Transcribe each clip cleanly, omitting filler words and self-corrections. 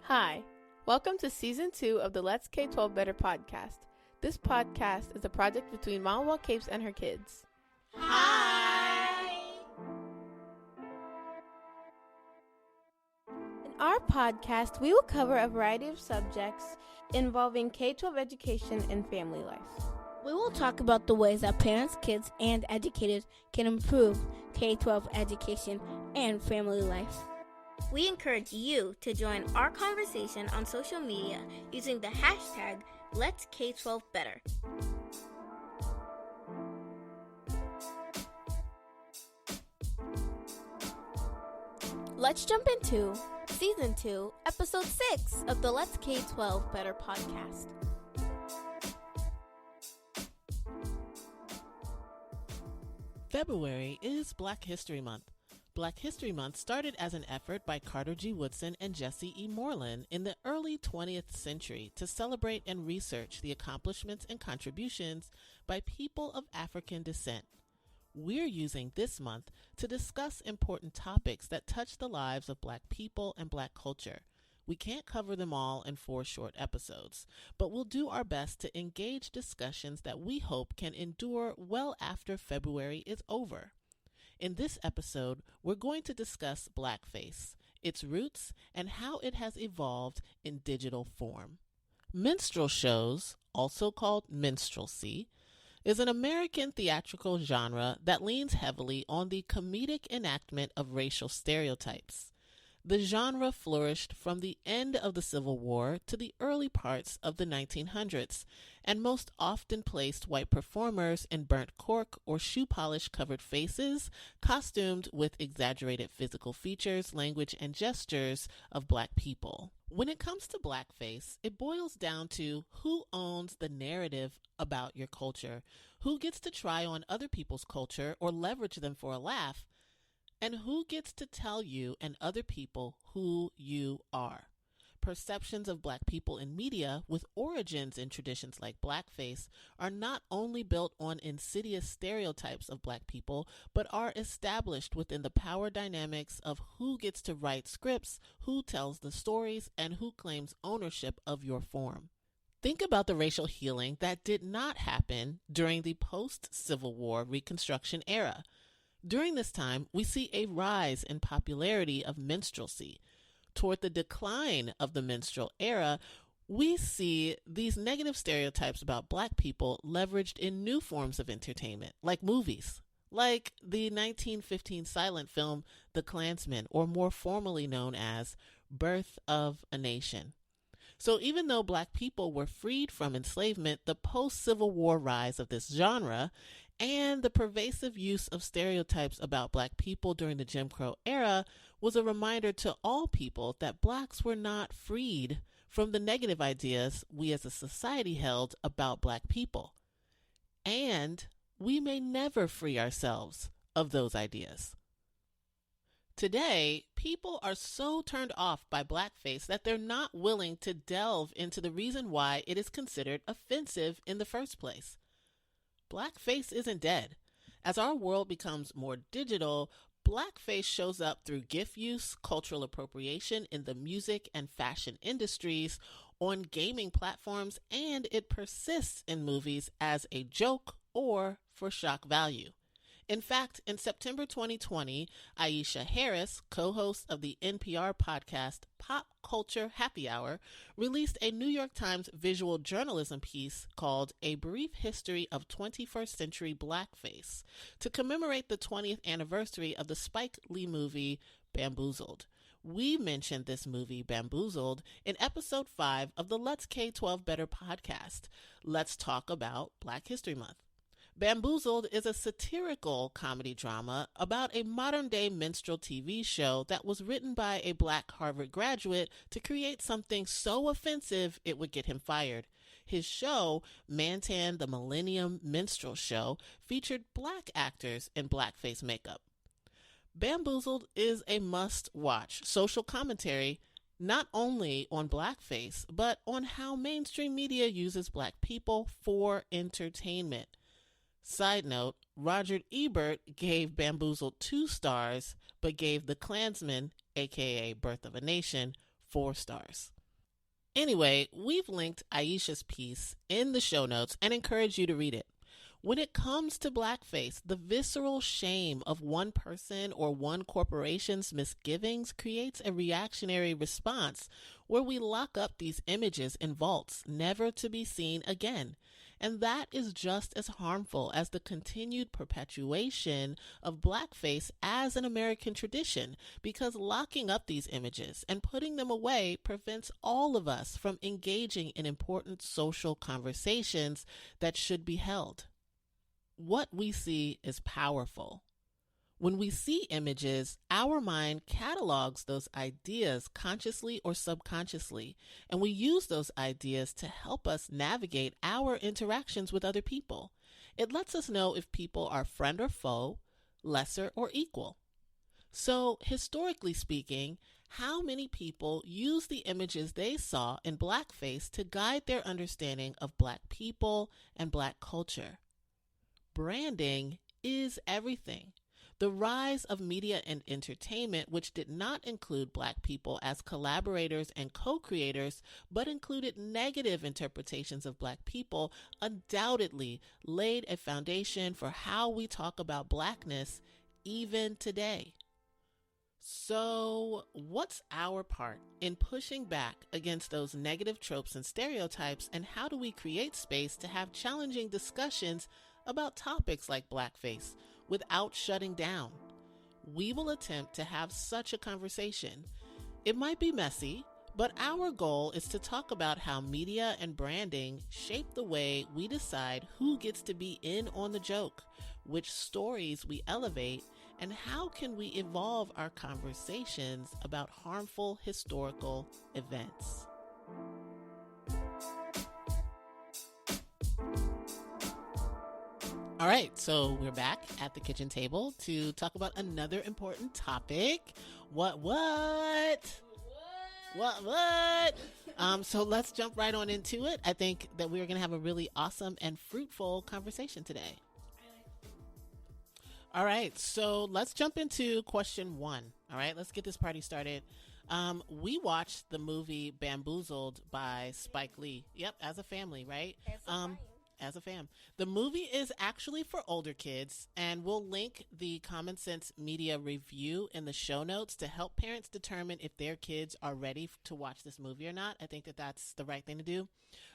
Hi, welcome to Season 2 of the Let's K12 Better podcast. This podcast is a project between Mama Wall Capes and her kids. Hi! In our podcast, we will cover a variety of subjects involving K12 education and family life. We will talk about the ways that parents, kids, and educators can improve K12 education and family life. We encourage you to join our conversation on social media using the hashtag Let's K12 Better. Let's jump into Season 2, Episode 6 of the Let's K12 Better podcast. February is Black History Month. Black History Month started as an effort by Carter G. Woodson and Jesse E. Moreland in the early 20th century to celebrate and research the accomplishments and contributions by people of African descent. We're using this month to discuss important topics that touch the lives of Black people and Black culture. We can't cover them all in 4 short episodes, but we'll do our best to engage discussions that we hope can endure well after February is over. In this episode, we're going to discuss Blackface, its roots, and how it has evolved in digital form. Minstrel shows, also called minstrelsy, is an American theatrical genre that leans heavily on the comedic enactment of racial stereotypes. The genre flourished from the end of the Civil War to the early parts of the 1900s, and most often placed white performers in burnt cork or shoe polish covered faces, costumed with exaggerated physical features, language, and gestures of Black people. When it comes to blackface, it boils down to who owns the narrative about your culture, who gets to try on other people's culture or leverage them for a laugh, and who gets to tell you and other people who you are. Perceptions of Black people in media with origins in traditions like blackface are not only built on insidious stereotypes of Black people, but are established within the power dynamics of who gets to write scripts, who tells the stories, and who claims ownership of your form. Think about the racial healing that did not happen during the post-Civil War Reconstruction era. During this time, we see a rise in popularity of minstrelsy. Toward the decline of the minstrel era, we see these negative stereotypes about Black people leveraged in new forms of entertainment, like movies, like the 1915 silent film The Klansman, or more formally known as Birth of a Nation. So even though Black people were freed from enslavement, the post-Civil War rise of this genre and the pervasive use of stereotypes about Black people during the Jim Crow era was a reminder to all people that Blacks were not freed from the negative ideas we as a society held about Black people. And we may never free ourselves of those ideas. Today, people are so turned off by blackface that they're not willing to delve into the reason why it is considered offensive in the first place. Blackface isn't dead. As our world becomes more digital, blackface shows up through GIF use, cultural appropriation in the music and fashion industries, on gaming platforms, and it persists in movies as a joke or for shock value. In fact, in September 2020, Aisha Harris, co-host of the NPR podcast Pop Culture Happy Hour, released a New York Times visual journalism piece called A Brief History of 21st Century Blackface to commemorate the 20th anniversary of the Spike Lee movie Bamboozled. We mentioned this movie, Bamboozled, in episode 5 of the Let's K12 Better podcast. Let's talk about Black History Month. Bamboozled is a satirical comedy drama about a modern-day minstrel TV show that was written by a Black Harvard graduate to create something so offensive it would get him fired. His show, Mantan the Millennium Minstrel Show, featured Black actors in blackface makeup. Bamboozled is a must-watch social commentary not only on blackface, but on how mainstream media uses Black people for entertainment. Side note, Roger Ebert gave Bamboozled 2 stars, but gave The Klansman, aka Birth of a Nation, 4 stars. Anyway, we've linked Aisha's piece in the show notes and encourage you to read it. When it comes to blackface, the visceral shame of one person or one corporation's misgivings creates a reactionary response where we lock up these images in vaults, never to be seen again. And that is just as harmful as the continued perpetuation of blackface as an American tradition, because locking up these images and putting them away prevents all of us from engaging in important social conversations that should be held. What we see is powerful. When we see images, our mind catalogs those ideas consciously or subconsciously, and we use those ideas to help us navigate our interactions with other people. It lets us know if people are friend or foe, lesser or equal. So, historically speaking, how many people use the images they saw in blackface to guide their understanding of Black people and Black culture? Branding is everything. The rise of media and entertainment, which did not include Black people as collaborators and co-creators, but included negative interpretations of Black people, undoubtedly laid a foundation for how we talk about Blackness even today. So, what's our part in pushing back against those negative tropes and stereotypes, and how do we create space to have challenging discussions about topics like blackface without shutting down? We will attempt to have such a conversation. It might be messy, but our goal is to talk about how media and branding shape the way we decide who gets to be in on the joke, which stories we elevate, and how can we evolve our conversations about harmful historical events. All right, so we're back at the kitchen table to talk about another important topic. What? So let's jump right on into it. I think that we're going to have a really awesome and fruitful conversation today. All right, so let's jump into question 1. All right, let's get this party started. We watched the movie Bamboozled by Spike Lee. Yep, as a family, right? As a fam. The movie is actually for older kids, and we'll link the Common Sense Media review in the show notes to help parents determine if their kids are ready to watch this movie or not. I think that that's the right thing to do.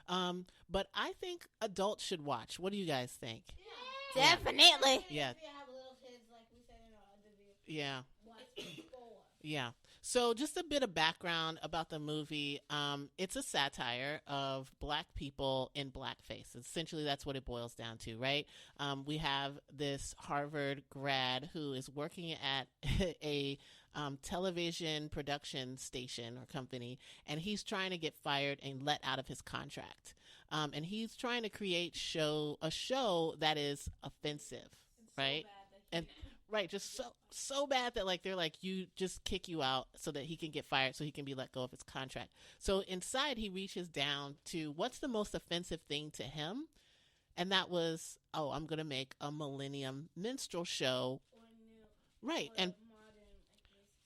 But I think adults should watch. What do you guys think? Yeah. Definitely. Yeah. Yeah. So just a bit of background about the movie. It's a satire of Black people in blackface. Essentially, that's what it boils down to, right? We have this Harvard grad who is working at a television production station or company, and he's trying to get fired and let out of his contract. And he's trying to create a show that is offensive, right? Right, just so bad that they're you just kick you out so that he can get fired, so he can be let go of his contract. So inside he reaches down to what's the most offensive thing to him, and that was, I'm gonna make a millennium minstrel show, right? And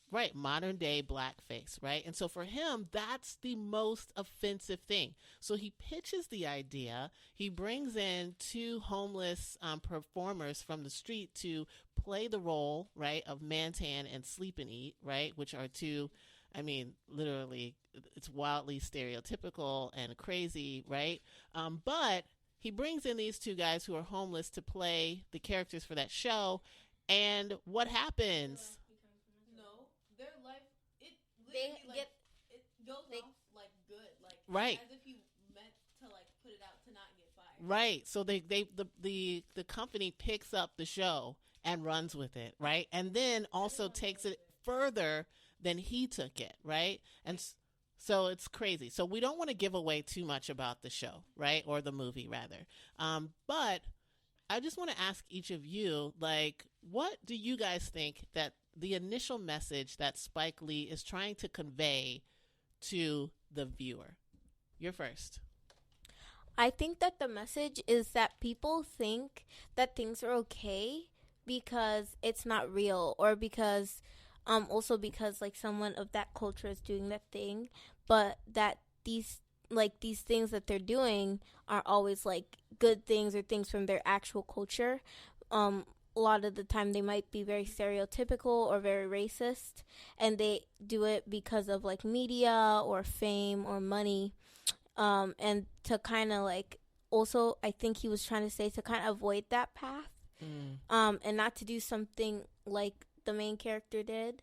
right, modern day blackface, right? And so for him, that's the most offensive thing. So he pitches the idea. He brings in 2 homeless performers from the street to play the role, right, of Mantan and Sleep and Eat, right, which are 2, literally, it's wildly stereotypical and crazy, right? But he brings in these 2 guys who are homeless to play the characters for that show. And what happens? Their life, it goes off good, right, as if he meant to put it out to not get fired. Right. So the company picks up the show and runs with it, right, and then also takes it further than he took it, right, and so it's crazy. So we don't want to give away too much about the show, right, or the movie rather, but I just want to ask each of you, what do you guys think that the initial message that Spike Lee is trying to convey to the viewer? You're first. I think that the message is that people think that things are okay because it's not real, or because also because someone of that culture is doing that thing, but that these like these things that they're doing are always like good things or things from their actual culture. A lot of the time they might be very stereotypical or very racist, and they do it because of like media or fame or money. And to kind of like, also I think he was trying to say to kind of avoid that path, and not to do something like the main character did.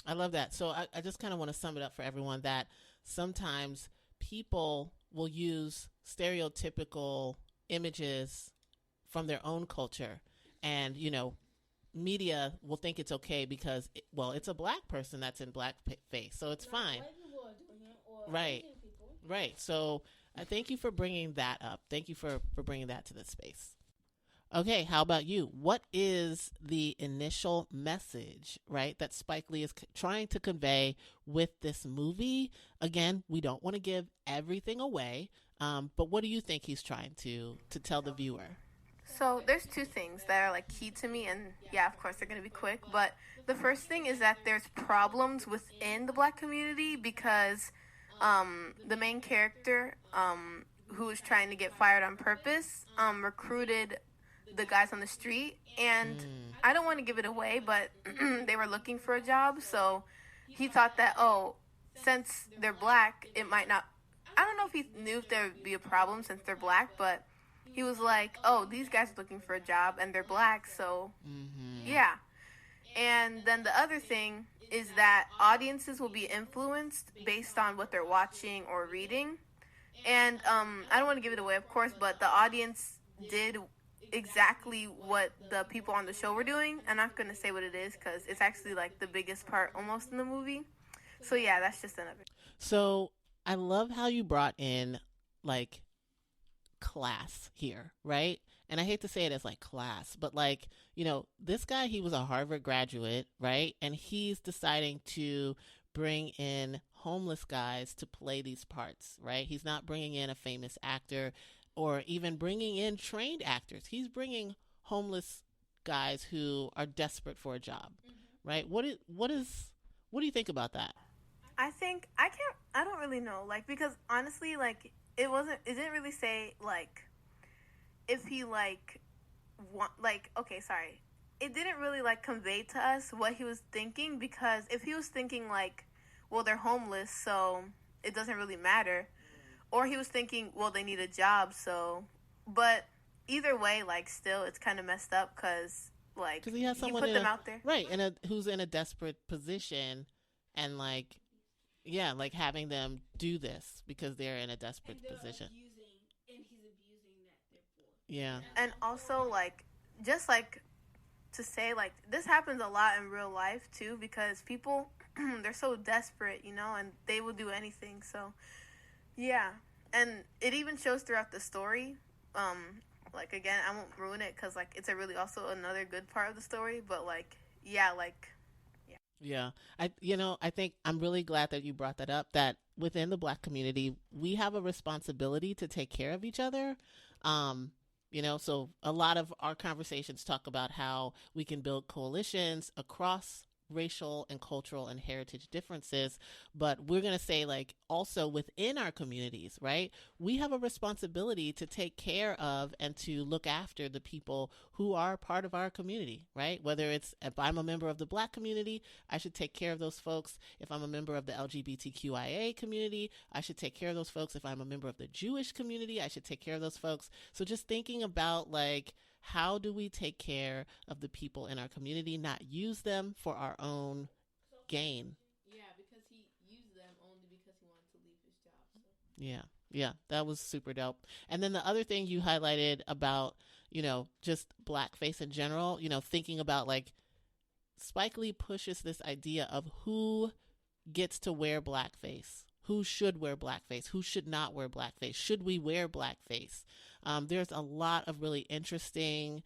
I love that. So I just kind of want to sum it up for everyone that sometimes people will use stereotypical images from their own culture, and media will think it's okay because it's a black person that's in blackface, so it's fine. White people are doing it, or Right. Asian people. Right. So thank you for bringing that up. Thank you for bringing that to the space. Okay, how about you? What is the initial message, right, that Spike Lee is trying to convey with this movie? Again, we don't want to give everything away, but what do you think he's trying to tell the viewer? So there's two things that are like key to me, and yeah, of course they're going to be quick, but the first thing is that there's problems within the black community because the main character, who was trying to get fired on purpose, recruited the guys on the street, and I don't want to give it away, but they were looking for a job, so he thought that, since they're black, it might not, I don't know if he knew if there would be a problem since they're black, but he was like, these guys are looking for a job, and they're black, so, yeah. And then the other thing is that audiences will be influenced based on what they're watching or reading, and I don't want to give it away, of course, but the audience did exactly what the people on the show were doing. I'm not going to say what it is because it's actually like the biggest part almost in the movie. So yeah, that's just another. So I love how you brought in like class here, right? And I hate to say it as like class, but like, this guy, he was a Harvard graduate, right? And he's deciding to bring in homeless guys to play these parts, right? He's not bringing in a famous actor or even bringing in trained actors. He's bringing homeless guys who are desperate for a job, right? What do you think about that? I don't really know, like, because honestly, like, it didn't really say, like, if he, like, it didn't really, like, convey to us what he was thinking, because if he was thinking, like, well, they're homeless, so it doesn't really matter, or he was thinking, well, they need a job, so, but either way, like, still, it's kind of messed up, because, like, he has someone put them out there. Right, who's in a desperate position, and, like, yeah, like, having them do this because they're in a desperate position. And he's abusing that, therefore. Yeah. And also, like, just, like, to say, like, this happens a lot in real life, too, because people, they're so desperate, and they will do anything, so... Yeah, and it even shows throughout the story. Like, again, I won't ruin it because, like, it's also another good part of the story. But, like, yeah, like, yeah. Yeah, I think I'm really glad that you brought that up, that within the Black community, we have a responsibility to take care of each other. So a lot of our conversations talk about how we can build coalitions across racial and cultural and heritage differences, but we're going to say, like, also within our communities, right, we have a responsibility to take care of and to look after the people who are part of our community, right? Whether it's, if I'm a member of the Black community, I should take care of those folks. If I'm a member of the LGBTQIA community, I should take care of those folks. If I'm a member of the Jewish community, I should take care of those folks. So just thinking about, like, how do we take care of the people in our community, not use them for our own gain? Yeah, because he used them only because he wanted to leave his job. So. Yeah, that was super dope. And then the other thing you highlighted about, just blackface in general, thinking about, like, Spike Lee pushes this idea of who gets to wear blackface. Who should wear blackface? Who should not wear blackface? Should we wear blackface? There's a lot of really interesting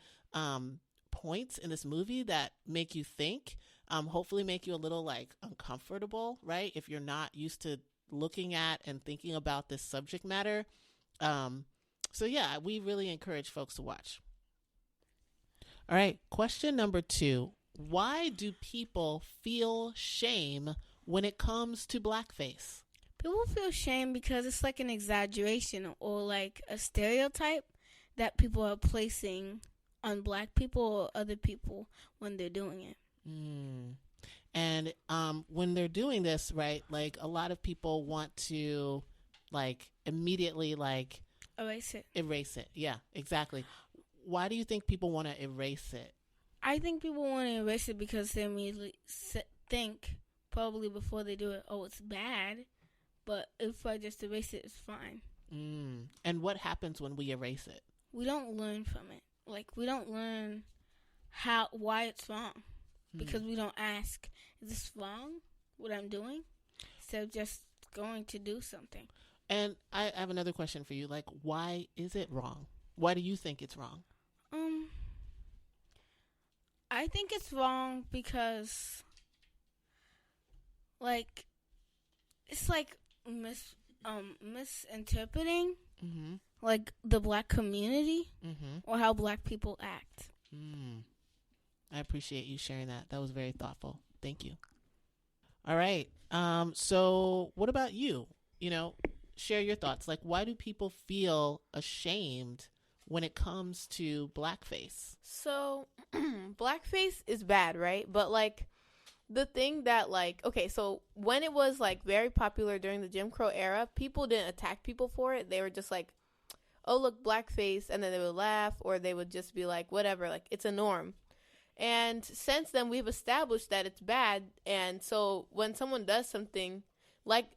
points in this movie that make you think, hopefully make you a little, like, uncomfortable, right? If you're not used to looking at and thinking about this subject matter. So yeah, we really encourage folks to watch. All right, question number 2. Why do people feel shame when it comes to blackface? People feel shame because it's like an exaggeration or like a stereotype that people are placing on black people or other people when they're doing it. And when they're doing this, right, like a lot of people want to like immediately like Erase it. Erase it. Yeah, exactly. Why do you think people want to erase it? I think people want to erase it because they immediately think, probably before they do it, oh, it's bad. But if I just erase it, it's fine. And what happens when we erase it? We don't learn from it. Like, we don't learn why it's wrong. Because we don't ask, is this wrong, what I'm doing? Instead of just going to do something. And I have another question for you. Like, why is it wrong? Why do you think it's wrong? I think it's wrong because, like, it's like misinterpreting, like, the black community or how black people act. I appreciate you sharing that. That was very thoughtful. Thank you. All right. So what about you? You know, share your thoughts. Like, why do people feel ashamed when it comes to blackface? So, blackface is bad, right? But, like, the thing that, like, okay, so when it was, like, very popular during the Jim Crow era, people didn't attack people for it. They were just like, oh, look, blackface, and then they would laugh, or they would just be like, whatever, like, it's a norm. And since then, we've established that it's bad, and so when someone does something, when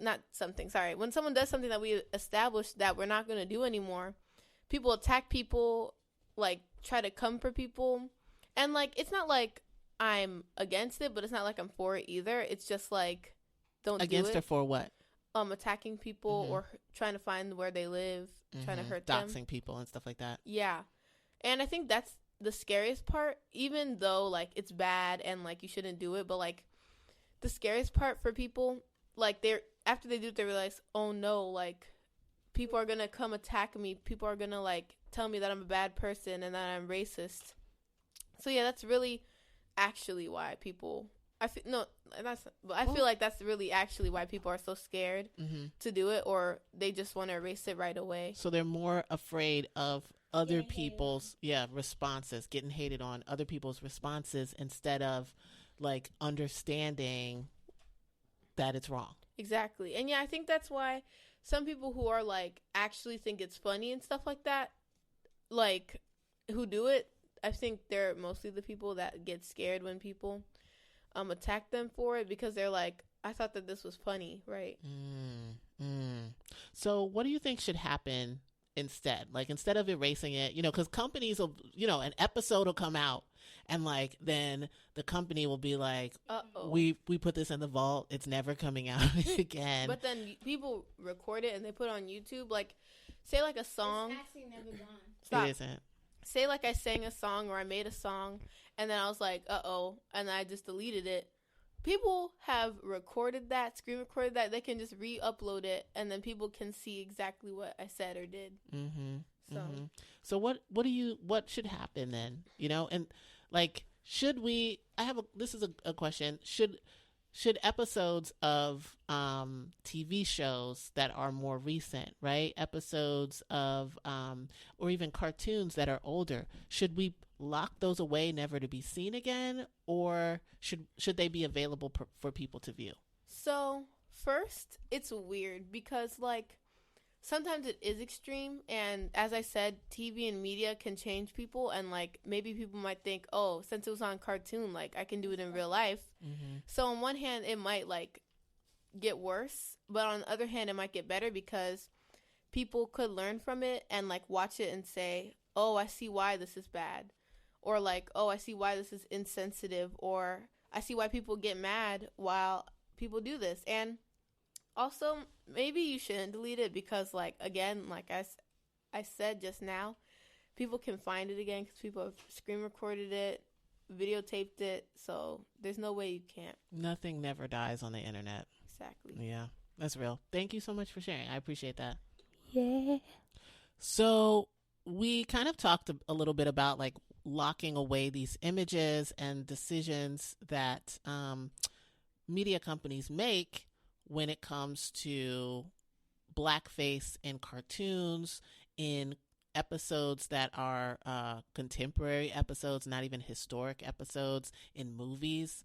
someone does something that we established that we're not going to do anymore, people attack people, like, try to come for people, and, like, it's not like I'm against it, but it's not like I'm for it either. It's just like, don't against do it. Or for what? Attacking people or trying to find where they live, trying to hurt them. Doxing people and stuff like that. Yeah. And I think that's the scariest part, even though, like, it's bad and, like, you shouldn't do it, but, like, the scariest part for people, like, after they do it, they realize, oh, no, like, people are going to come attack me. People are going to, like, tell me that I'm a bad person and that I'm racist. So, yeah, that's really actually why people... I feel like that's really actually why people are so scared to do it, or they just want to erase it right away. So they're more afraid of other people's responses, getting hated on, other people's responses, instead of like understanding that it's wrong. Exactly. And yeah, I think that's why some people who are like actually think it's funny and stuff like that, like, who do it, I think they're mostly the people that get scared when people attack them for it, because they're like, I thought that this was funny, right? So what do you think should happen instead? Like, instead of erasing it, you know, because companies will, you know, an episode will come out and like then the company will be like, we put this in the vault, it's never coming out again. But then people record it and they put it on YouTube. Like, say like a song. It's actually never gone. Stop. It isn't. Say like I sang a song or I made a song and then I was like, and I just deleted it. People have recorded that, screen recorded that. They can just re-upload it, and then people can see exactly what I said or did. So what should happen then? You know, and like, should we? This is a question. Should episodes of TV shows that are more recent, right? Episodes of or even cartoons that are older, should we lock those away, never to be seen again, or should they be available for people to view? So first, it's weird because like sometimes it is extreme, and as I said, TV and media can change people, and like maybe people might think, oh, since it was on cartoon, like I can do it in real life. So on one hand, it might like get worse, but on the other hand, it might get better because people could learn from it and like watch it and say, oh, I see why this is bad, or like, oh, I see why this is insensitive, or I see why people get mad while people do this. And also, maybe you shouldn't delete it because, like, again, like I said just now, people can find it again because people have screen recorded it, videotaped it, so there's no way you can't. Nothing never dies on the internet. Exactly. Yeah, that's real. Thank you so much for sharing. I appreciate that. Yeah. So we kind of talked a little bit about, like, locking away these images and decisions that media companies make when it comes to blackface in cartoons, in episodes that are contemporary episodes, not even historic episodes, in movies.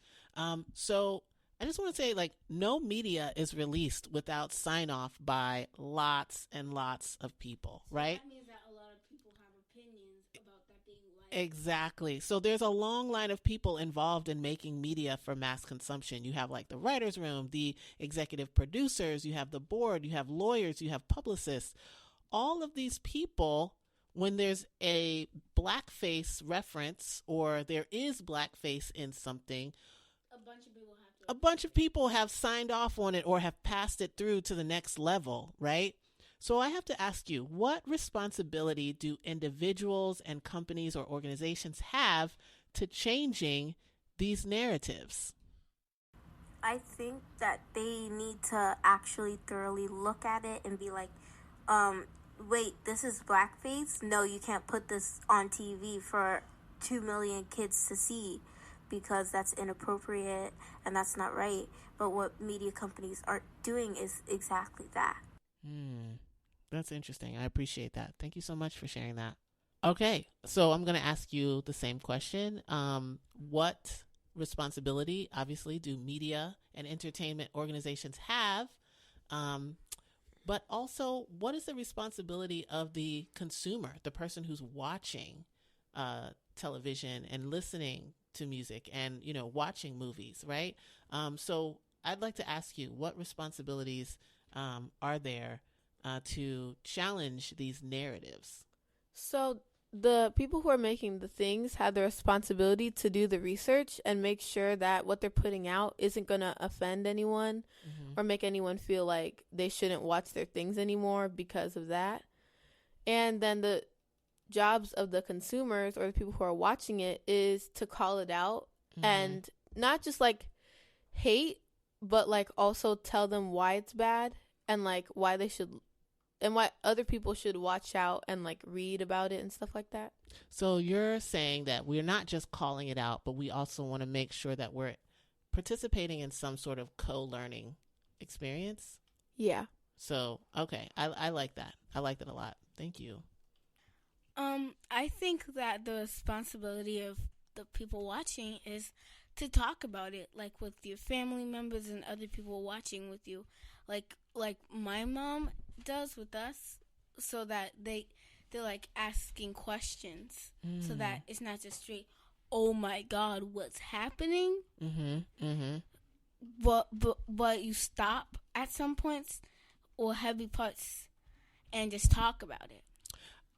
So I just want to say, like, no media is released without sign off by lots and lots of people, right? That means that a lot of people have opinions about that being like. Exactly. So there's a long line of people involved in making media for mass consumption. You have like the writer's room, the executive producers, you have the board, you have lawyers, you have publicists. All of these people, when there's a blackface reference or there is blackface in something, a bunch of people have signed off on it or have passed it through to the next level, right? So I have to ask you, what responsibility do individuals and companies or organizations have to changing these narratives? I think that they need to actually thoroughly look at it and be like, wait, this is blackface? No, you can't put this on TV for 2 million kids to see because that's inappropriate and that's not right. But what media companies are doing is exactly that. That's interesting. I appreciate that. Thank you so much for sharing that. Okay, so I'm going to ask you the same question. What responsibility, obviously, do media and entertainment organizations have? But also, what is the responsibility of the consumer, the person who's watching television and listening to music and, you know, watching movies, right? So I'd like to ask you, what responsibilities are there to challenge these narratives? So the people who are making the things have the responsibility to do the research and make sure that what they're putting out isn't going to offend anyone or make anyone feel like they shouldn't watch their things anymore because of that. And then the jobs of the consumers or the people who are watching it is to call it out and not just like hate, but like also tell them why it's bad and like why they should and why other people should watch out and like read about it and stuff like that. So you're saying that we're not just calling it out, but we also want to make sure that we're participating in some sort of co-learning experience? Yeah. So, okay. I like that. I like that a lot. Thank you. I think that the responsibility of the people watching is to talk about it, like with your family members and other people watching with you, like my mom does with us, so that they're like asking questions, so that it's not just straight, oh my God, what's happening? But you stop at some points or heavy parts and just talk about it.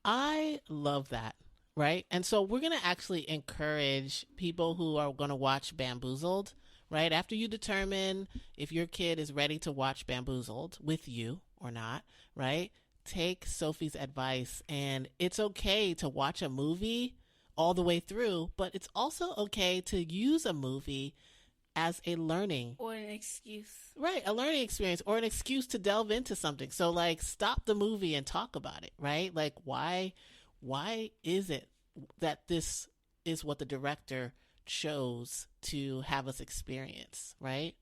I love that, right? And so we're going to actually encourage people who are going to watch Bamboozled, right? After you determine if your kid is ready to watch Bamboozled with you or not, right? Take Sophie's advice, and it's okay to watch a movie all the way through, but it's also okay to use a movie as a learning or an excuse, right? A learning experience or an excuse to delve into something. So like, stop the movie and talk about it, right? Like, why is it that this is what the director chose to have us experience, right?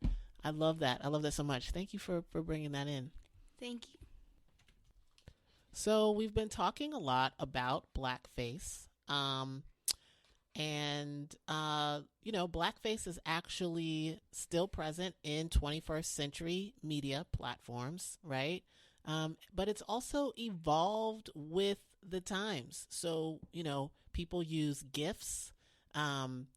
I love that. I love that so much. Thank you for bringing that in. Thank you. So we've been talking a lot about blackface. You know, blackface is actually still present in 21st century media platforms, right? But it's also evolved with the times. So, you know, people use GIFs,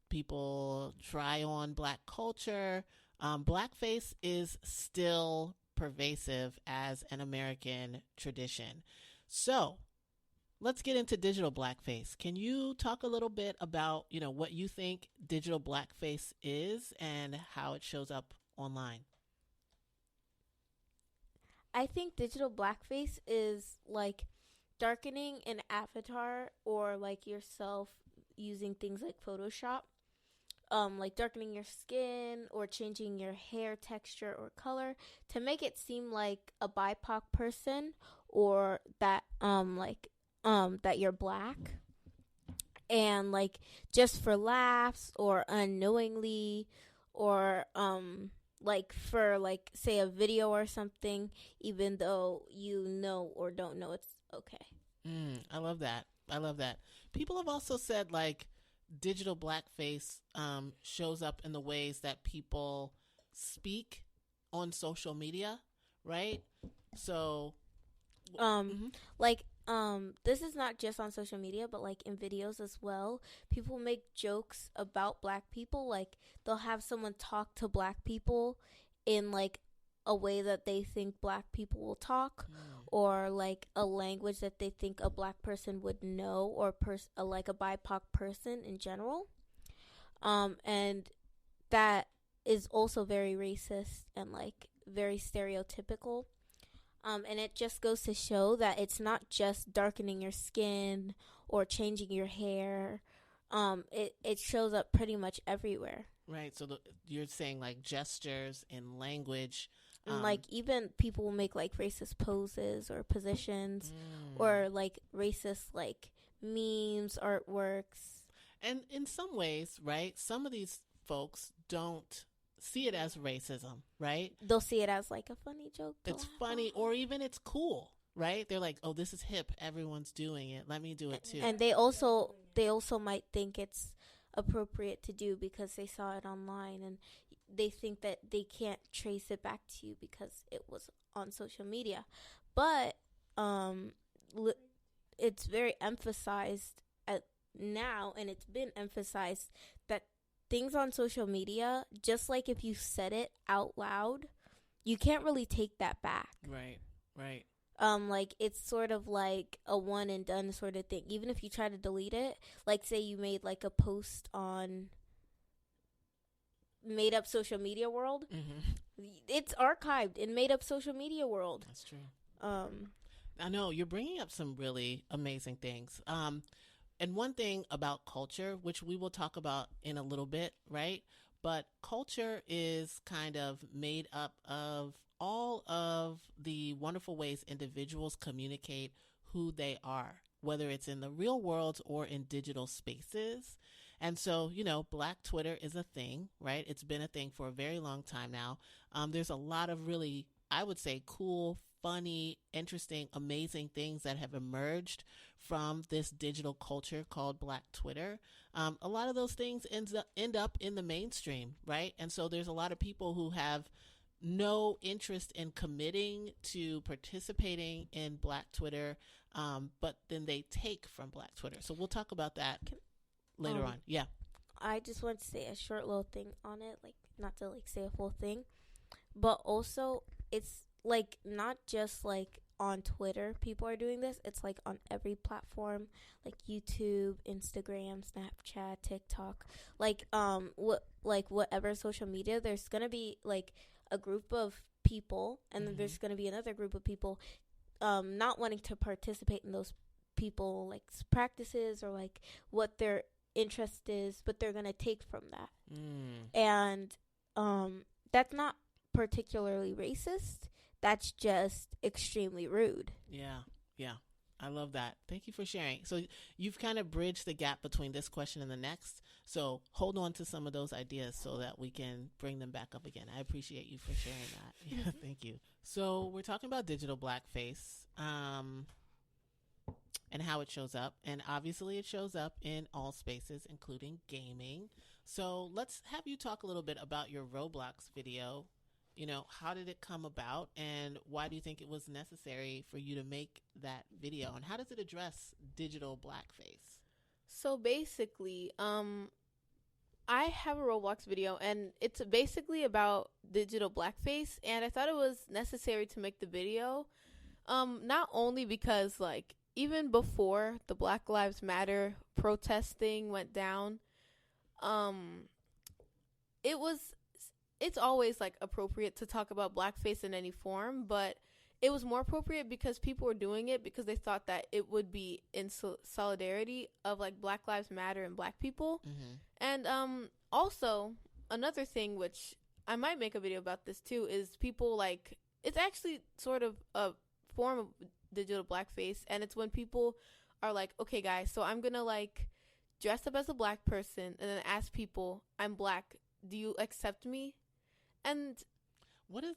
people try on black culture. Blackface is still pervasive as an American tradition. So let's get into digital blackface. Can you talk a little bit about, you know, what you think digital blackface is and how it shows up online? I think digital blackface is like darkening an avatar or like yourself using things like Photoshop, like darkening your skin or changing your hair texture or color to make it seem like a BIPOC person or that that you're black, and like just for laughs or unknowingly or like for like say a video or something, even though you know or don't know it's okay. I love that. I love that. People have also said like digital blackface shows up in the ways that people speak on social media, right? So, Like this is not just on social media, but like in videos as well. People make jokes about black people. Like they'll have someone talk to black people in like a way that they think black people will talk, or like a language that they think a black person would know, or like a BIPOC person in general. And that is also very racist and like very stereotypical. And it just goes to show that it's not just darkening your skin or changing your hair. It shows up pretty much everywhere. Right. So you're saying like gestures and language. And like even people will make like racist poses or positions or like racist like memes, artworks. And in some ways, right, some of these folks don't see it as racism, right? They'll see it as like a funny joke. It's funny, or even it's cool, right? They're like, oh, this is hip. Everyone's doing it. Let me do it too. And they also might think it's appropriate to do because they saw it online, and they think that they can't trace it back to you because it was on social media. But it's very emphasized now, and it's been emphasized that things on social media, just like if you said it out loud, you can't really take that back. Right. Like it's sort of like a one and done sort of thing. Even if you try to delete it, like say you made like a post on made up social media world, it's archived in made up social media world. That's true. I know you're bringing up some really amazing things. And one thing about culture, which we will talk about in a little bit, right? But culture is kind of made up of all of the wonderful ways individuals communicate who they are, whether it's in the real world or in digital spaces. And so, Black Twitter is a thing, right? It's been a thing for a very long time now. There's a lot of really, I would say, cool, funny, interesting, amazing things that have emerged from this digital culture called Black Twitter. A lot of those things end up in the mainstream, right? And so there's a lot of people who have no interest in committing to participating in Black Twitter, but then they take from Black Twitter. So we'll talk about that later on. Yeah. I just want to say a short little thing on it, like not to like say a full thing, but also it's like not just like on Twitter people are doing this. It's like on every platform, like YouTube, Instagram, Snapchat, TikTok, like whatever social media. There's gonna be like a group of people, and then there's gonna be another group of people not wanting to participate in those people like practices or like what their interest is, but they're gonna take from that. And that's not particularly racist. That's just extremely rude. Yeah. I love that. Thank you for sharing. So you've kind of bridged the gap between this question and the next. So hold on to some of those ideas so that we can bring them back up again. I appreciate you for sharing that. Yeah, thank you. So we're talking about digital blackface and how it shows up. And obviously it shows up in all spaces, including gaming. So let's have you talk a little bit about your Roblox video. How did it come about, and why do you think it was necessary for you to make that video, and how does it address digital blackface? So basically, I have a Roblox video, and it's basically about digital blackface, and I thought it was necessary to make the video, not only because, like, even before the Black Lives Matter protesting went down, it's always like appropriate to talk about blackface in any form, but it was more appropriate because people were doing it because they thought that it would be in solidarity of like Black Lives Matter and black people. And also another thing, which I might make a video about this too, is people like, it's actually sort of a form of digital blackface, and it's when people are like, okay guys, so I'm gonna like dress up as a black person and then ask people, I'm black, do you accept me? And what do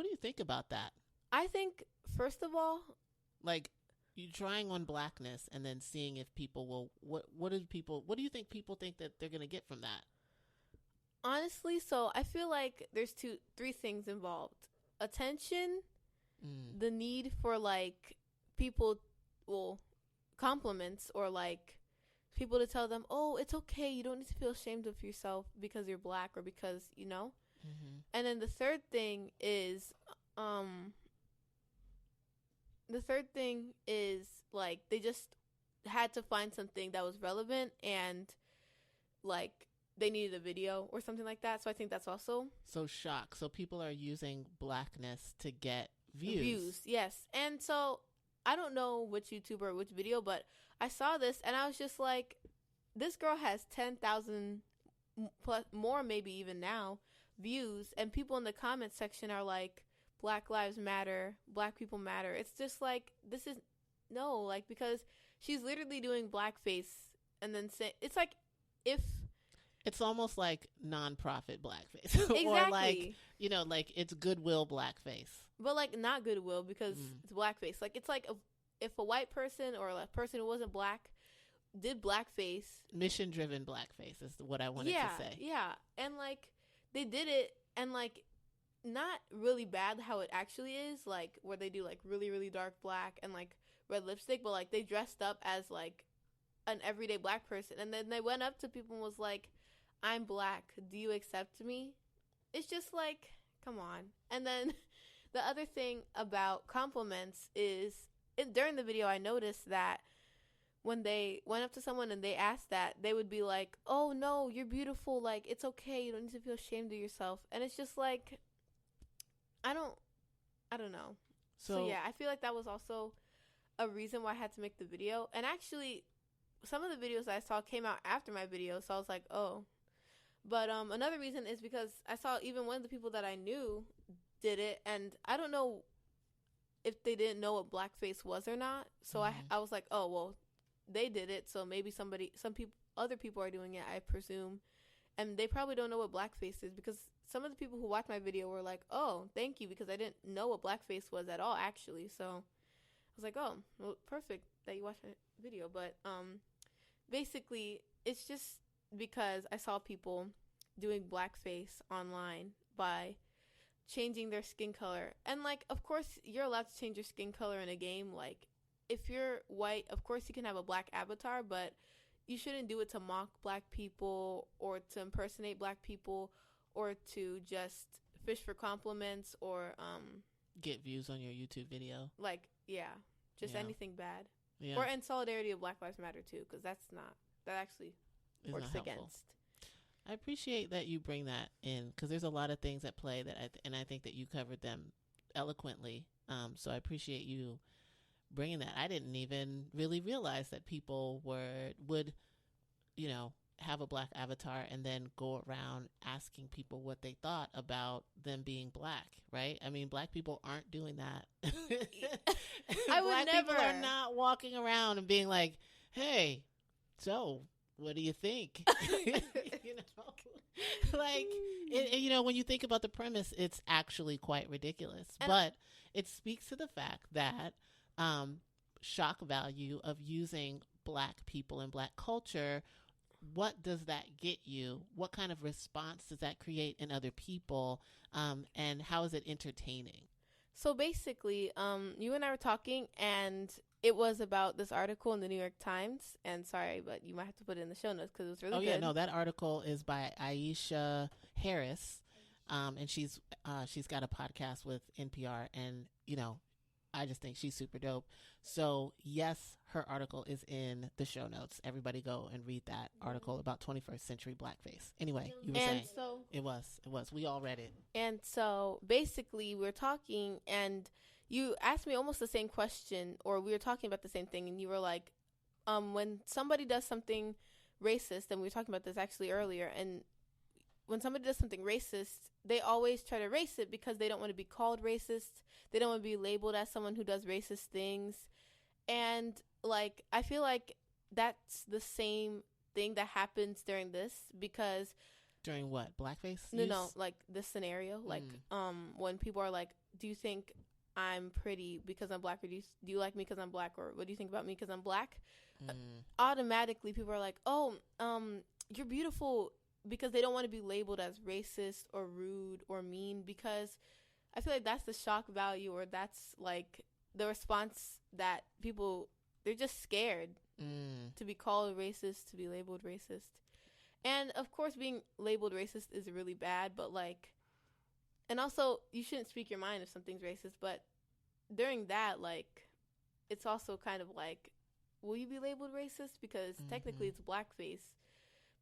you think about that? I think, first of all, like, you trying on blackness and then seeing if people will, what do you think people think that they're going to get from that? Honestly, so I feel like there's three things involved. Attention, the need for, like, people, well, compliments, or, like, people to tell them, oh, it's okay, you don't need to feel ashamed of yourself because you're black, or because, you know. And then the third thing is, like, they just had to find something that was relevant, and, like, they needed a video or something like that. So I think that's also. So shock. So people are using blackness to get views. Yes. And so I don't know which YouTuber or which video, but I saw this and I was just like, this girl has 10,000 plus, more maybe even now, views. And people in the comment section are like, Black Lives Matter, Black people matter. It's just like, this is, no, like, because she's literally doing blackface and then say, it's like, if. It's almost like nonprofit blackface. Exactly. Or like, you know, like it's goodwill blackface. But like not goodwill, because it's blackface. Like, it's like if a white person or a person who wasn't black did blackface. Mission driven blackface is what I wanted to say. Yeah. And like they did it, and like not really bad how it actually is, like where they do like really, really dark black and like red lipstick, but like they dressed up as like an everyday black person, and then they went up to people and was like, I'm black, do you accept me? It's just like, come on. And then the other thing about compliments is, during the video I noticed that when they went up to someone and they asked that, they would be like, oh no, you're beautiful, like it's okay, you don't need to feel ashamed of yourself. And it's just like, I don't know. So yeah, I feel like that was also a reason why I had to make the video. And actually, some of the videos I saw came out after my video, so I was like, oh. But another reason is because I saw even one of the people that I knew did it, and I don't know if they didn't know what blackface was or not. So I was like, oh, well, they did it, so maybe other people are doing it, I presume. And they probably don't know what blackface is, because some of the people who watched my video were like, oh, thank you, because I didn't know what blackface was at all, actually. So I was like, oh, well, perfect that you watched my video. But basically, it's just because I saw people doing blackface online by changing their skin color. And like, of course, you're allowed to change your skin color in a game. Like, if you're white, of course you can have a black avatar, but you shouldn't do it to mock black people or to impersonate black people or to just fish for compliments or get views on your YouTube video. Like, just anything bad. Yeah. Or in solidarity of Black Lives Matter too, because that actually works against. I appreciate that you bring that in, because there's a lot of things at play that I think that you covered them eloquently. So I appreciate you bringing that. I didn't even really realize that people would, you know, have a black avatar and then go around asking people what they thought about them being black, right? I mean, black people aren't doing that. Black people are not walking around and being like, hey, so what do you think? You know, like, you know, when you think about the premise, it's actually quite ridiculous. But it speaks to the fact that shock value of using black people and black culture, what does that get you? What kind of response does that create in other people? And how is it entertaining? So basically, you and I were talking, and it was about this article in the New York Times. And sorry, but you might have to put it in the show notes because it was really good. Oh, yeah, no, that article is by Aisha Harris, and she's got a podcast with NPR, and, you know, I just think she's super dope. So, yes, her article is in the show notes. Everybody go and read that article about 21st century blackface. Anyway, you were saying. So, it was. We all read it. And so, basically, we were talking, and you asked me almost the same question, or we were talking about the same thing, and you were like, when somebody does something racist, and we were talking about this actually earlier, and when somebody does something racist, they always try to erase it because they don't want to be called racist. They don't want to be labeled as someone who does racist things. And, like, I feel like that's the same thing that happens during this, because During what? Blackface? No, like this scenario. Like, when people are like, do you think I'm pretty because I'm black, or do you like me because I'm black, or what do you think about me because I'm black? Automatically, people are like, oh, you're beautiful, because they don't want to be labeled as racist or rude or mean, because I feel like that's the shock value, or that's like the response that people, they're just scared to be called racist, to be labeled racist. And of course, being labeled racist is really bad, but like, and also you shouldn't speak your mind if something's racist, but during that, like, it's also kind of like, will you be labeled racist? Because technically it's blackface,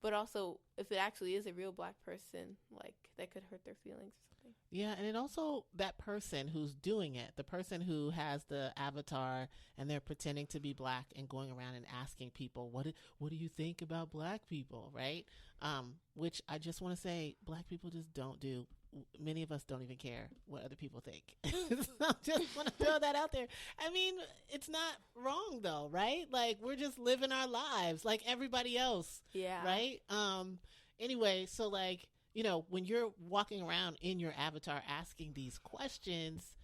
but also if it actually is a real black person, like, that could hurt their feelings or something. Yeah, and it also, that person who's doing it, the person who has the avatar and they're pretending to be black and going around and asking people, what do you think about black people, right? Which I just want to say, black people just don't do. Many of us don't even care what other people think. So I just want to throw that out there. I mean, it's not wrong though, right? Like, we're just living our lives like everybody else. Yeah. Right? Anyway, so like, you know, when you're walking around in your avatar asking these questions,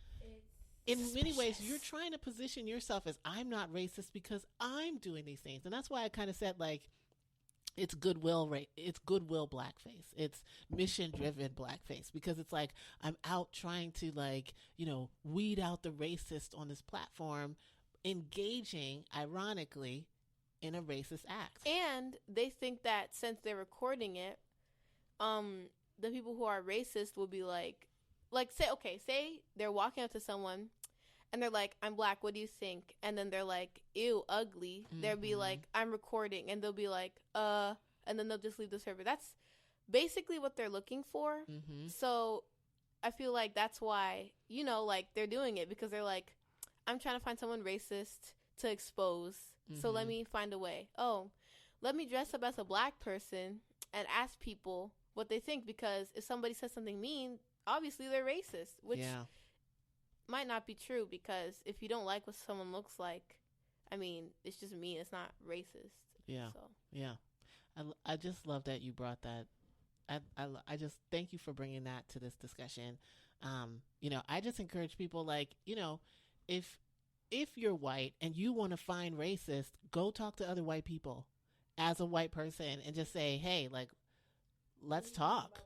in many ways, you're trying to position yourself as, I'm not racist because I'm doing these things. And that's why I kind of said, like, it's goodwill blackface. It's mission driven blackface, because it's like, I'm out trying to, like, you know, weed out the racist on this platform, engaging, ironically, in a racist act. And they think that since they're recording it, the people who are racist will be like say they're walking up to someone and they're like, I'm black, what do you think? And then they're like, ew, ugly. They'll be like, I'm recording. And they'll be like, and then they'll just leave the server. That's basically what they're looking for. So I feel like that's why, you know, like, they're doing it, because they're like, I'm trying to find someone racist to expose. So let me find a way. Oh, let me dress up as a black person and ask people what they think, because if somebody says something mean, obviously they're racist, which might not be true, because if you don't like what someone looks like, I mean, it's just mean. It's not racist. Yeah. So. Yeah. I just love that you brought that. I just thank you for bringing that to this discussion. You know, I just encourage people, like, you know, if you're white and you want to find racist, go talk to other white people as a white person and just say, hey, like, let's talk.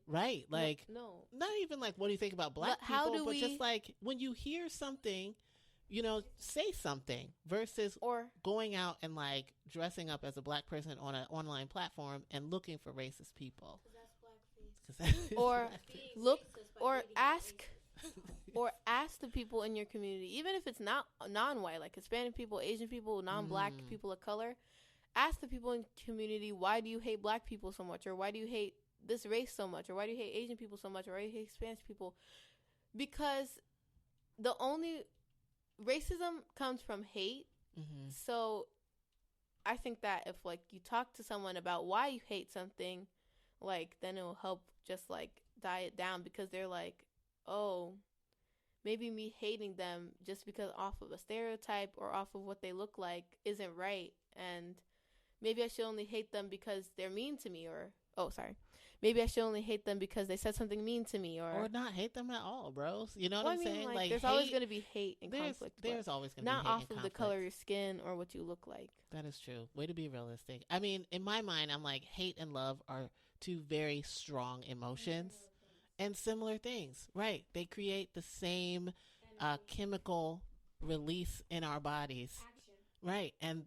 Right. Like, no. Not even like, what do you think about black people? But just like, when you hear something, you know, say something, versus going out and like dressing up as a black person on an online platform and looking for racist people. Or look, or ask the people in your community, even if it's not non-white, like Hispanic people, Asian people, non-black people of color. Ask the people in community, why do you hate black people so much? Or why do you hate this race so much? Or why do you hate Asian people so much? Or why do you hate Hispanic people? Because the only racism comes from hate. So I think that if, like, you talk to someone about why you hate something, like, then it will help just, like, die it down, because they're like, oh, maybe me hating them just because off of a stereotype or off of what they look like isn't right. And maybe I should only hate them because they're mean to me, or, maybe I should only hate them because they said something mean to me, or not hate them at all, bros. You know what I'm saying? Like, there's always going to be hate and conflict. There's always going to be hate and conflict. Not off of the color of your skin or what you look like. That is true. Way to be realistic. I mean, in my mind, I'm like, hate and love are two very strong emotions and similar things, right? They create the same chemical release in our bodies, right? And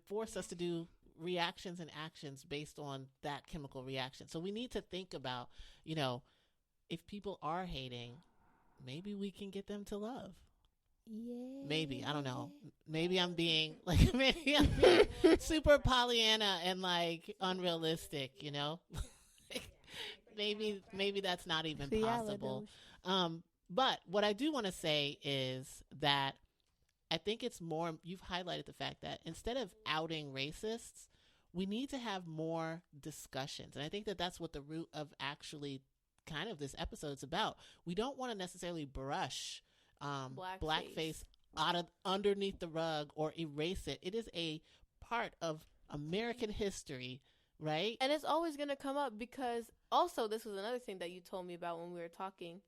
force us to do reactions and actions based on that chemical reaction. So we need to think about, you know, if people are hating, maybe we can get them to love. Yeah. Maybe, I don't know. Maybe I'm being super Pollyanna and like unrealistic, you know? maybe that's not even possible. But what I do want to say is that I think it's more, you've highlighted the fact that instead of outing racists, we need to have more discussions. And I think that that's what the root of actually kind of this episode is about. We don't want to necessarily brush blackface underneath the rug or erase it. It is a part of American history right? And it's always going to come up because also this was another thing that you told me about when we were talking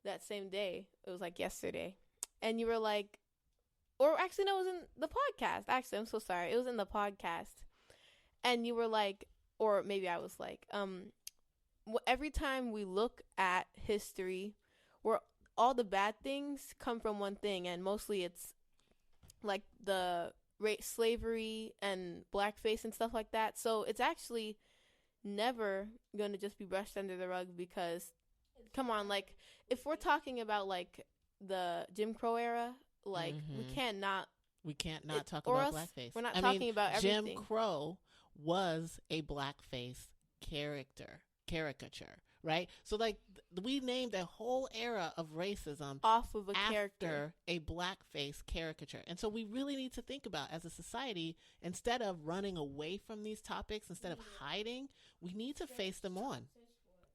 that same day. It was like yesterday. And you were like, or actually, no, it was in the podcast. Actually, I'm so sorry. It was in the podcast. And you were like, or maybe I was like, every time we look at history, where all the bad things come from one thing, and mostly it's like the slavery and blackface and stuff like that. So it's actually never going to just be brushed under the rug because, come on, like, if we're talking about, like, the Jim Crow era, like, we can't not talk about blackface. We're not talking about everything. Jim Crow was a blackface caricature, right? So, like, we named a whole era of racism off of a after character, a blackface caricature. And so we really need to think about, as a society, instead of running away from these topics, instead of hiding, we need to face them on.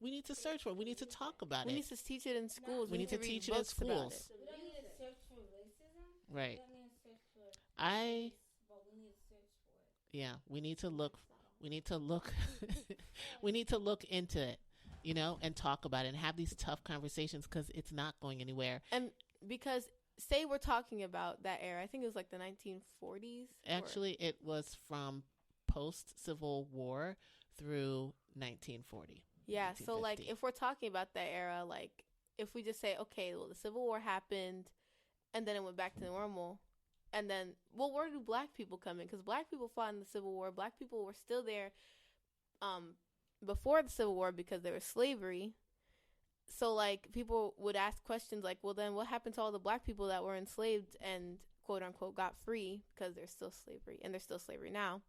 We need to search for it. We need to talk about it. We need to teach it in schools. We need to teach it in schools. We don't need to search for racism. Right. We don't need to search for race, but we need to search for it. Yeah, we need to look we need to look into it, you know, and talk about it and have these tough conversations because it's not going anywhere. And because say we're talking about that era, I think it was like the 1940s. Actually, it was from post-Civil War through 1940. Yeah, 1950. so like if we're talking about that era, like if we just say, okay, well, the Civil War happened and then it went back to normal. And then, well, where do black people come in? Because black people fought in the Civil War. Black people were still there before the Civil War because there was slavery. So, like, people would ask questions like, well, then what happened to all the black people that were enslaved and, quote unquote, got free because there's still slavery, and there's still slavery now?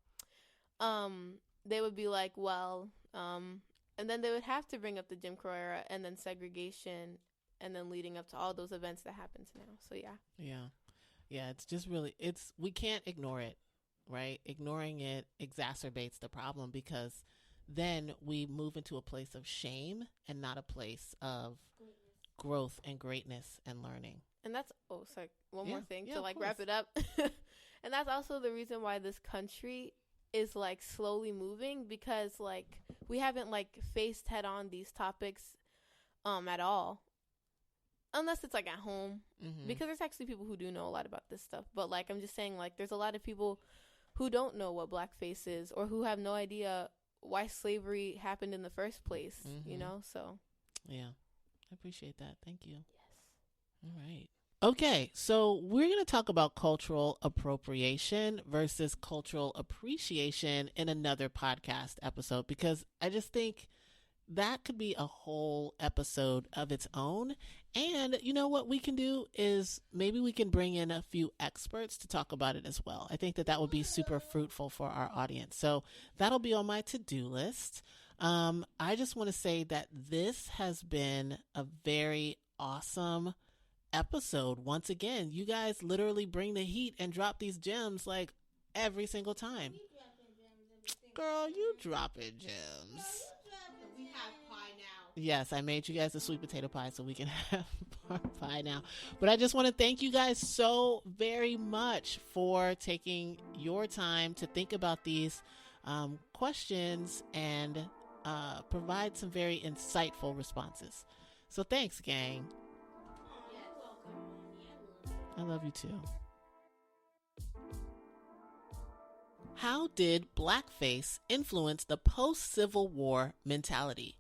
They would be like, well, and then they would have to bring up the Jim Crow era and then segregation and then leading up to all those events that happened now. So, yeah. Yeah. Yeah, it's just really, we can't ignore it, right? Ignoring it exacerbates the problem because then we move into a place of shame and not a place of growth and greatness and learning. And that's, one more thing to, like, course. wrap it up. And that's also the reason why this country is, like, slowly moving because, like, we haven't, like, faced head on these topics at all. Unless it's, like, at home. Mm-hmm. Because there's actually people who do know a lot about this stuff. But, like, I'm just saying, like, there's a lot of people who don't know what blackface is or who have no idea why slavery happened in the first place, you know? So. Yeah. I appreciate that. Thank you. Yes. All right. Okay. So we're going to talk about cultural appropriation versus cultural appreciation in another podcast episode because I just think that could be a whole episode of its own. And you know what we can do is maybe we can bring in a few experts to talk about it as well. I think that would be super fruitful for our audience. So that'll be on my to-do list. I just want to say that this has been a very awesome episode. Once again, you guys literally bring the heat and drop these gems like every single time. Girl, you dropping gems. We have pie now. Yes, I made you guys a sweet potato pie so we can have our pie now. But I just want to thank you guys so very much for taking your time to think about these questions and provide some very insightful responses. So thanks, gang. You're welcome. I love you too. How did blackface influence the post-Civil War mentality?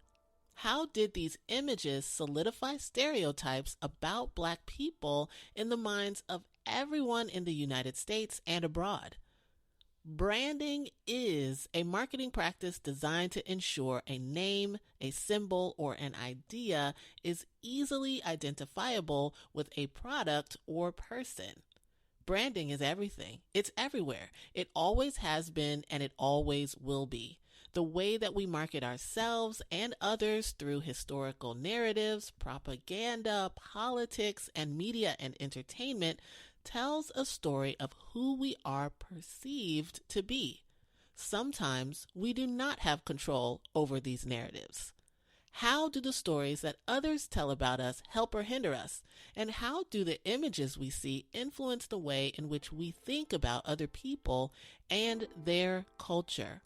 How did these images solidify stereotypes about Black people in the minds of everyone in the United States and abroad? Branding is a marketing practice designed to ensure a name, a symbol, or an idea is easily identifiable with a product or person. Branding is everything. It's everywhere. It always has been and it always will be. The way that we market ourselves and others through historical narratives, propaganda, politics, and media and entertainment tells a story of who we are perceived to be. Sometimes we do not have control over these narratives. How do the stories that others tell about us help or hinder us? And how do the images we see influence the way in which we think about other people and their culture?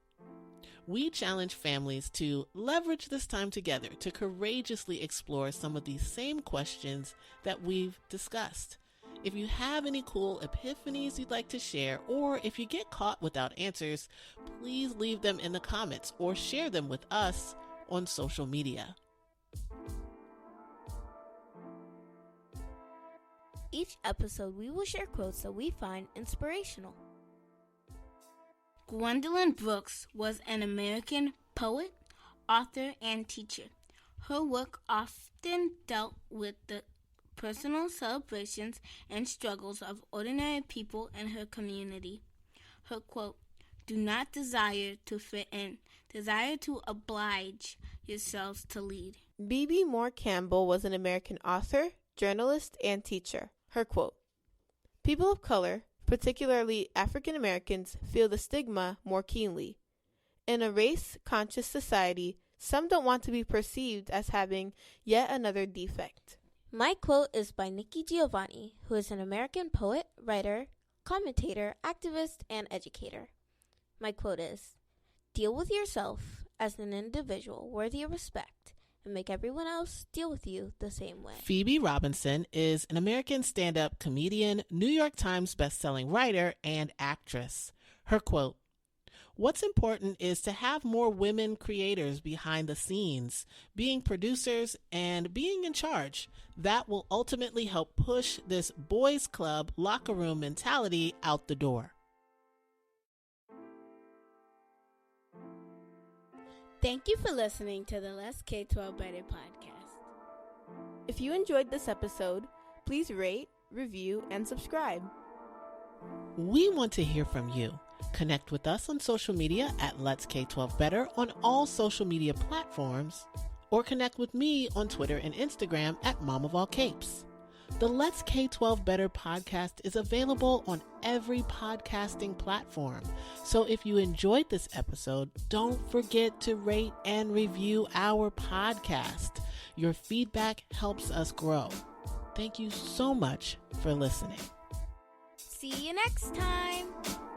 We challenge families to leverage this time together to courageously explore some of these same questions that we've discussed. If you have any cool epiphanies you'd like to share, or if you get caught without answers, please leave them in the comments or share them with us on social media. Each episode, we will share quotes that we find inspirational. Gwendolyn Brooks was an American poet, author, and teacher. Her work often dealt with the personal celebrations and struggles of ordinary people in her community. Her quote, "Do not desire to fit in, desire to oblige yourselves to lead." B.B. Moore Campbell was an American author, journalist, and teacher. Her quote, "People of color, particularly African Americans, feel the stigma more keenly. In a race-conscious society, some don't want to be perceived as having yet another defect." My quote is by Nikki Giovanni, who is an American poet, writer, commentator, activist, and educator. My quote is, "Deal with yourself as an individual worthy of respect, and make everyone else deal with you the same way." Phoebe Robinson is an American stand-up comedian, New York Times best-selling writer, and actress. Her quote, "What's important is to have more women creators behind the scenes, being producers and being in charge. That will ultimately help push this boys club locker room mentality out the door." Thank you for listening to the Let's K12 Better podcast. If you enjoyed this episode, please rate, review, and subscribe. We want to hear from you. Connect with us on social media at Let's K12 Better on all social media platforms, or connect with me on Twitter and Instagram at Mom of All Capes. The Let's K12 Better podcast is available on every podcasting platform. So if you enjoyed this episode, don't forget to rate and review our podcast. Your feedback helps us grow. Thank you so much for listening. See you next time.